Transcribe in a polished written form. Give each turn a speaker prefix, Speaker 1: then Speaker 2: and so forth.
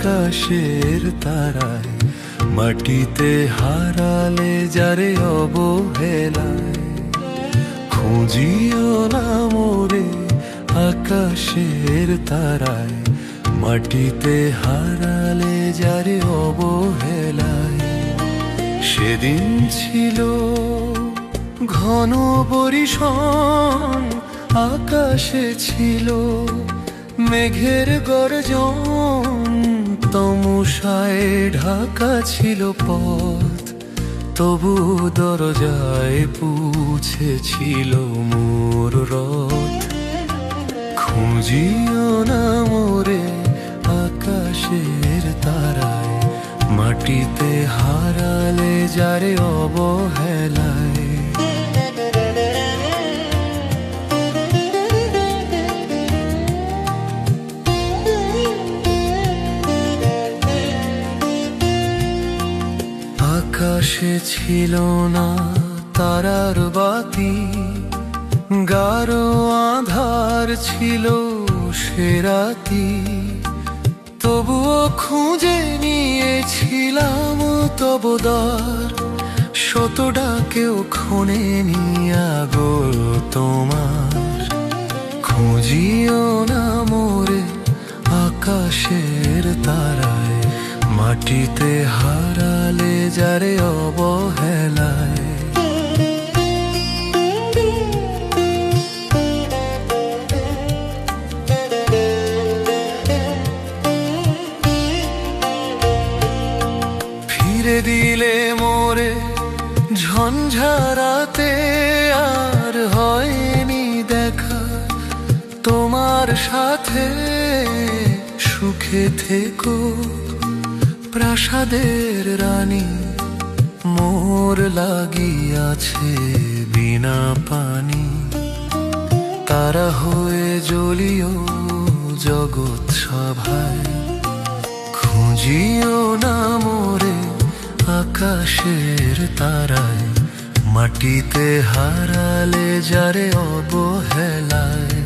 Speaker 1: আকাশের তারায়, মাটিতে হারালে যারে অবহেলায়। খুঁজিও না মোরে আকাশের তারায়, মাটিতে হারালে যারে অবহেলায়। সেদিন ছিল ঘন বরিশন, আকাশে ছিল মেঘের গর্জন, তমসায় ঢাকা ছিল পথ, তবু দরজায় পৌঁছেছিল মোর রথ। খুঁজিও না মোরে আকাশের তারায়, মাটিতে হারালে যারে অবহেলায়। আকাশে ছিল না তারার বাতি, গাঢ় আঁধার ছিল সে রাতি। তবুও খুঁজে নিয়েছিলাম তব দ্বার, শত ডাকেও ক্ষণে নিয়া গো তোমার। খুঁজিও না মোরে আকাশের তারায়, মাটিতে হারালে যারে অবহেলায়। ফিরে দিলে মোরে ঝঞ্ঝারাতে, আর হয়নি দেখা তোমার সাথে। সুখে থেকো প্রাসাদের রানী, মোর লাগিয়াছে বিনা পানি। তারা হয়ে জ্বলিও জগৎ সভায়, খুঁজিও না মোরে আকাশের তারায়, মাটিতে হারালে যারে অবহেলায়।